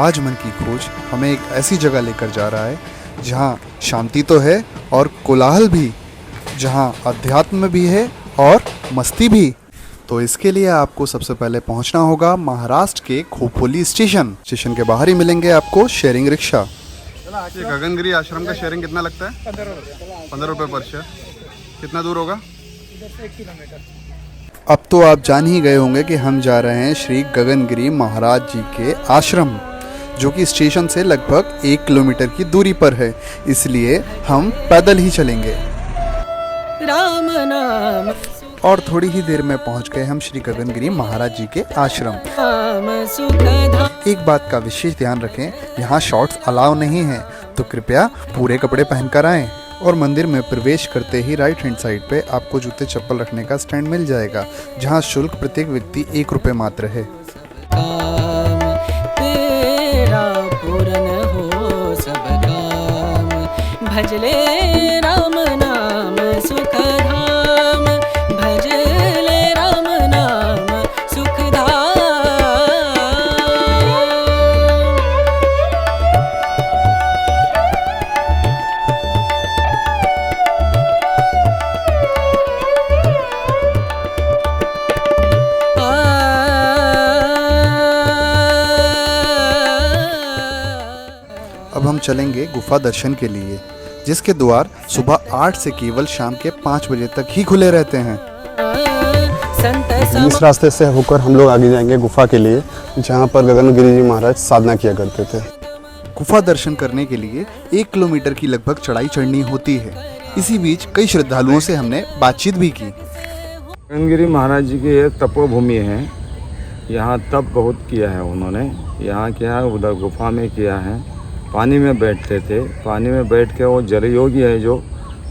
आज मन की खोज हमें एक ऐसी जगह लेकर जा रहा है जहाँ शांति तो है और कोलाहल भी, जहाँ अध्यात्म भी है और मस्ती भी। तो इसके लिए आपको सबसे पहले पहुंचना होगा महाराष्ट्र के खोपोली स्टेशन के बाहर ही मिलेंगे आपको शेयरिंग रिक्शा। ये गगनगिरी आश्रम का शेयरिंग कितना लगता है? 15 रुपये पर शेयर। कितना दूर होगा? 1 किलोमीटर। अब तो आप जान ही गए होंगे कि हम जा रहे हैं श्री गगनगिरी महाराज जी के आश्रम, जो कि स्टेशन से लगभग 1 किलोमीटर की दूरी पर है, इसलिए हम पैदल ही चलेंगे। राम नाम और थोड़ी ही देर में पहुंच गए हम श्री गगनगिरी महाराज जी के आश्रम। एक बात का विशेष ध्यान रखें, यहाँ शॉर्ट्स अलाउ नहीं है, तो कृपया पूरे कपड़े पहनकर आएं। और मंदिर में प्रवेश करते ही राइट हैंड साइड पे आपको जूते चप्पल रखने का स्टैंड मिल जाएगा, जहाँ शुल्क प्रत्येक व्यक्ति 1 रुपये मात्र है। तेरा पूर्ण हो सब काम, भजले राम नाम सुख धाम, भजले राम नाम सुख धाम। अब हम चलेंगे गुफा दर्शन के लिए, जिसके द्वार सुबह 8 से केवल शाम के 5 बजे तक ही खुले रहते हैं। इस रास्ते से होकर हम लोग आगे जाएंगे गुफा के लिए, जहाँ पर गगनगिरी जी महाराज साधना किया करते थे। गुफा दर्शन करने के लिए 1 किलोमीटर की लगभग चढ़ाई चढ़नी होती है। इसी बीच कई श्रद्धालुओं से हमने बातचीत भी की। गगनगिरी महाराज जी की ये तपोभूमि है, यहाँ तप बहुत किया है उन्होंने। यहाँ किया है, उधर गुफा में किया है। पानी में बैठते थे, पानी में बैठ के वो जल योगी है जो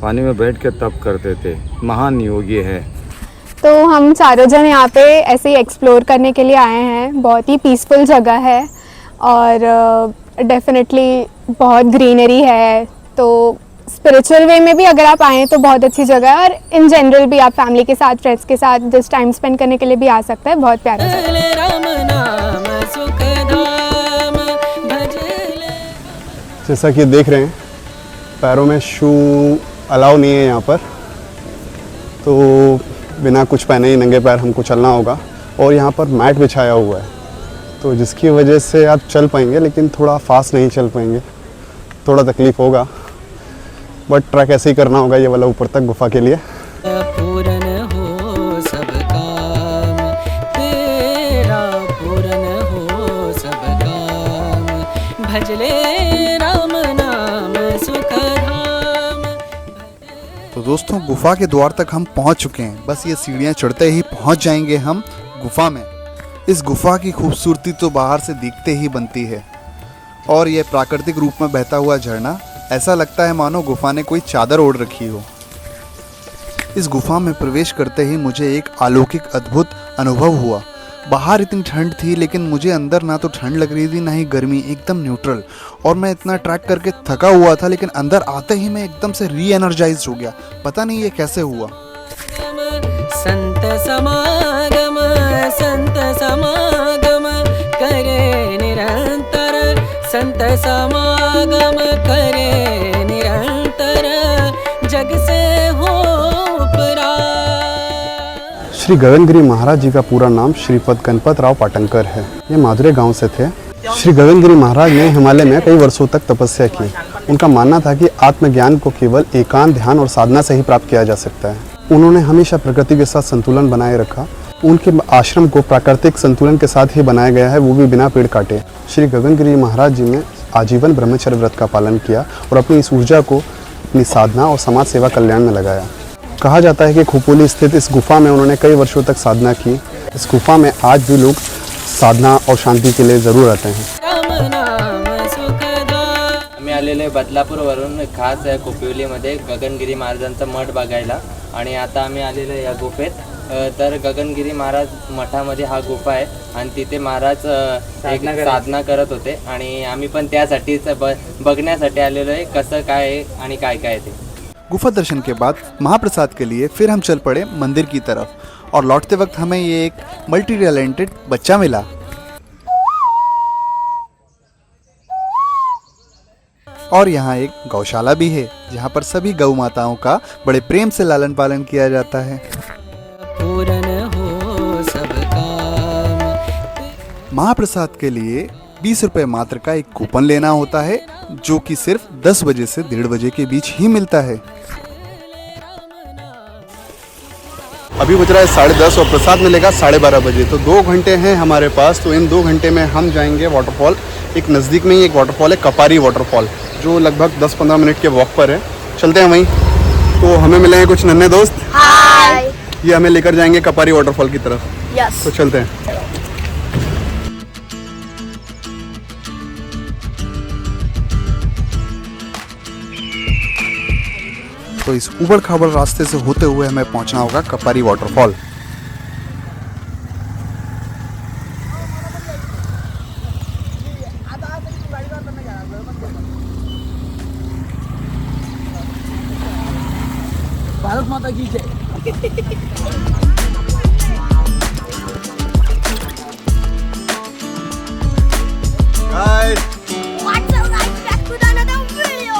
पानी में बैठ के तप करते थे, महान योगी है। तो हम चारों जन यहाँ पे ऐसे ही एक्सप्लोर करने के लिए आए हैं। बहुत ही पीसफुल जगह है और डेफिनेटली बहुत ग्रीनरी है, तो स्पिरिचुअल वे में भी अगर आप आएँ तो बहुत अच्छी जगह है। और इन जनरल भी आप फैमिली के साथ, फ्रेंड्स के साथ जिस टाइम स्पेंड करने के लिए भी आ सकते हैं। बहुत प्यारा जगह है। जैसा कि देख रहे हैं, पैरों में शू अलाउ नहीं है यहाँ पर, तो बिना कुछ पहने ही नंगे पैर हमको चलना होगा। और यहाँ पर मैट बिछाया हुआ है, तो जिसकी वजह से आप चल पाएंगे, लेकिन थोड़ा फास्ट नहीं चल पाएंगे, थोड़ा तकलीफ़ होगा, बट ट्रैक ऐसे ही करना होगा ये वाला ऊपर तक गुफा के लिए। पूर्ण हो सब काम, तेरा पूर्ण हो सब काम, भजले राम नाम सुख धाम। तो दोस्तों, गुफा के द्वार तक हम पहुंच चुके हैं। बस ये सीढ़ियां चढ़ते ही पहुंच जाएंगे हम गुफा में। इस गुफा की खूबसूरती तो बाहर से दिखते ही बनती है, और ये प्राकृतिक रूप में बहता हुआ झरना, ऐसा लगता है मानो गुफा ने कोई चादर ओढ़ रखी हो। इस गुफा में प्रवेश करते ही मुझे एक अलौकिक अद्भुत अनुभव हुआ। बाहर इतनी ठंड थी, लेकिन मुझे अंदर ना तो ठंड लग रही थी ना ही गर्मी, एकदम न्यूट्रल। और मैं इतना ट्रैक करके थका हुआ था, लेकिन अंदर आते ही मैं एकदम से री एनर्जाइज हो गया। पता नहीं ये कैसे हुआ। संत समागम, संत समागम करे निरंतर, संत समागम करे निरंतर, जग से हो परा। श्री गगनगिरी महाराज जी का पूरा नाम श्रीपद गणपत राव पाटनकर है। ये माधुरे गांव से थे। श्री गगनगिरी महाराज ने हिमालय में कई वर्षों तक तपस्या की। उनका मानना था कि आत्मज्ञान को केवल एकांत ध्यान और साधना से ही प्राप्त किया जा सकता है। उन्होंने हमेशा प्रकृति के साथ संतुलन बनाए रखा। उनके आश्रम को प्राकृतिक संतुलन के साथ ही बनाया गया है, वो भी बिना पेड़ काटे। श्री गगनगिरी महाराज जी ने आजीवन ब्रह्मचर्य व्रत का पालन किया और अपनी इस ऊर्जा को अपनी साधना और समाज सेवा कल्याण में लगाया। कहा जाता है कि खोपोली स्थित इस गुफा में उन्होंने कई वर्षों तक साधना की। इस गुफा में आज भी लोग साधना और शांती के लिए जरूर आते हैं। आम्ही आलेलो आहे बदलापूरवरून, खास खोपोलीमध्ये गगनगिरी महाराजांचा मठ बघायला। आणि आता आम्ही आलेलो आहे या गुफेत। तर गगनगिरी महाराज मठामध्ये हा गुफा आहे आणि तिथे महाराज एक साधना करत होते आणि आम्ही पण त्यासाठीच बघण्यासाठी आलेलो आहे कसं काय आहे आणि काय काय ते। गुफा दर्शन के बाद महाप्रसाद के लिए फिर हम चल पड़े मंदिर की तरफ, और लौटते वक्त हमें ये एक मल्टी टैलेंटेड बच्चा मिला। और यहाँ एक गौशाला भी है जहाँ पर सभी गौ माताओं का बड़े प्रेम से लालन पालन किया जाता है। पूर्ण हो सब काम। महाप्रसाद के लिए 20 रुपए मात्र का एक कूपन लेना होता है जो कि सिर्फ 10 बजे से 1:30 बजे के बीच ही मिलता है। अभी बज रहा है 10:30 और प्रसाद मिलेगा 12:30 बजे। तो 2 घंटे हैं हमारे पास। तो इन 2 घंटे में हम जाएंगे वाटरफॉल। एक नज़दीक में ही एक वाटरफॉल है, कपारी वाटरफॉल, जो लगभग 10-15 मिनट के वॉक पर है। चलते हैं वहीं। तो हमें मिले हैं कुछ नन्हे दोस्त। हाय। ये हमें लेकर जाएंगे कपारी वाटरफॉल की तरफ। यस। तो चलते हैं। तो इस उबड़ खाबड़ रास्ते से होते हुए हमें पहुंचना होगा कपारी वाटरफॉल। भारत माता की जय। Guys, What's up, guys? Back to another video.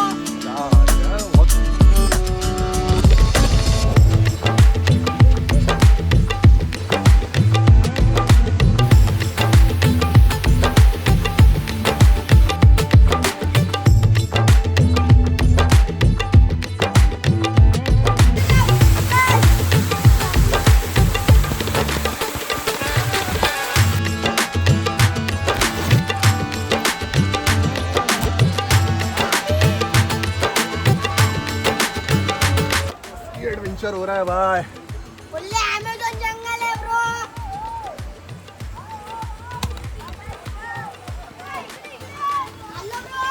Adventure हो रहा है भाई। फुल्ले अमेज़न जंगल है ब्रो। Hello bro.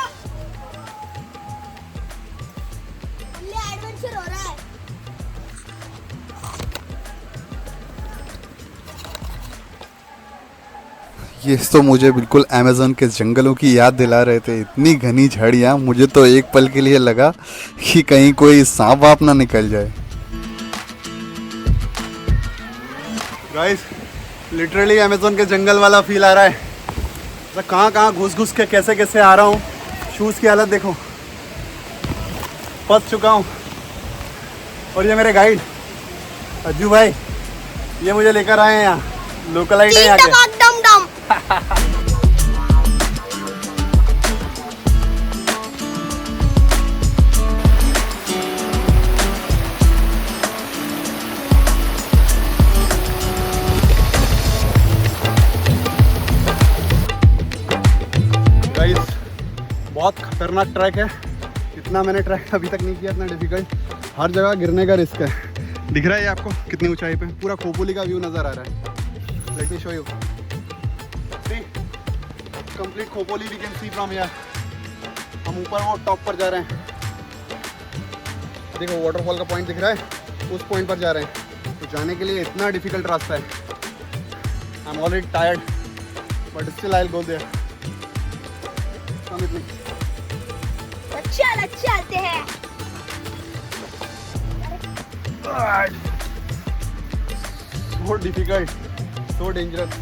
फुल्ले एडवेंचर हो रहा है। ये तो मुझे बिल्कुल अमेज़न के जंगलों की याद दिला रहे थे। इतनी घनी झाड़ियाँ, मुझे तो एक पल के लिए लगा कि कहीं कोई सांप वाप ना निकल जाए। गाइस, लिटरली अमेज़न के जंगल वाला फील आ रहा है। मैं कहाँ घुस के कैसे आ रहा हूँ। शूज़ की हालत देखो, फंस चुका हूँ। और ये मेरे गाइड अज्जू भाई, ये मुझे लेकर आए हैं यहाँ। लोकलाइट है यहाँ के। दम दम। गाइस, बहुत खतरनाक ट्रैक है। इतना मैंने ट्रैक अभी तक नहीं किया, इतना डिफिकल्ट। हर जगह गिरने का रिस्क है। दिख रहा है ये आपको कितनी ऊंचाई पे? पूरा खोपोली का व्यू नज़र आ रहा है। Let me show you. See, complete Khopoli we can see from here. हम ऊपर वो टॉप पर जा रहे हैं। देखो वाटरफॉल का पॉइंट दिख रहा है, उस पॉइंट पर जा रहे हैं। तो जाने के लिए इतना डिफिकल्ट रास्ता है। I am already tired but still I will go there. Come with me. चलते हैं। So difficult, so dangerous.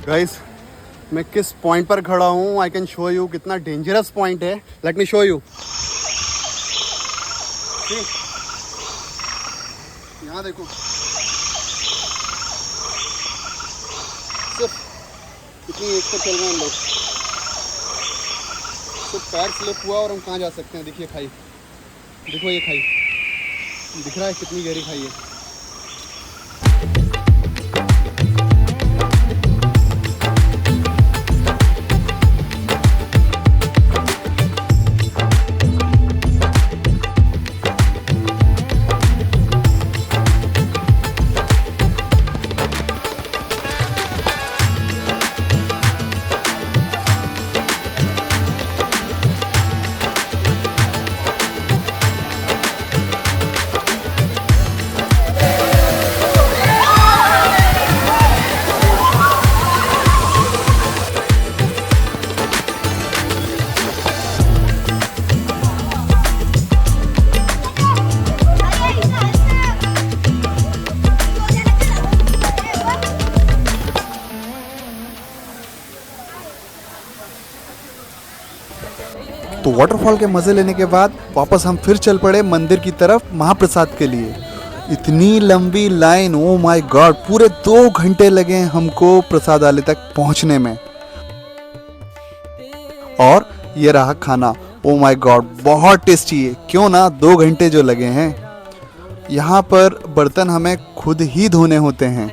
Guys, मैं किस पॉइंट पर खड़ा हूँ? आई कैन शो यू कितना डेंजरस पॉइंट है। Let me show you. यहाँ देखो, सिर्फ कितनी एज पर चल रहे हैं हम लोग। तो पैर स्लिप हुआ और हम कहाँ जा सकते हैं? देखिए खाई, देखो ये खाई दिख रहा है, कितनी गहरी खाई है। तो वाटरफॉल के मज़े लेने के बाद वापस हम फिर चल पड़े मंदिर की तरफ महाप्रसाद के लिए। इतनी लंबी लाइन, ओ माय गॉड, पूरे 2 घंटे लगे हमको प्रसादालय तक पहुंचने में। और ये रहा खाना, ओ माय गॉड बहुत टेस्टी है, क्यों ना 2 घंटे जो लगे हैं। यहाँ पर बर्तन हमें खुद ही धोने होते हैं।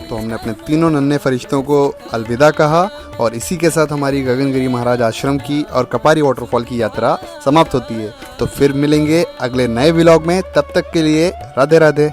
तो हमने अपने तीनों नन्हे फरिश्तों को अलविदा कहा और इसी के साथ हमारी गगनगिरी महाराज आश्रम की और कपारी वाटरफॉल की यात्रा समाप्त होती है। तो फिर मिलेंगे अगले नए व्लॉग में, तब तक के लिए राधे राधे।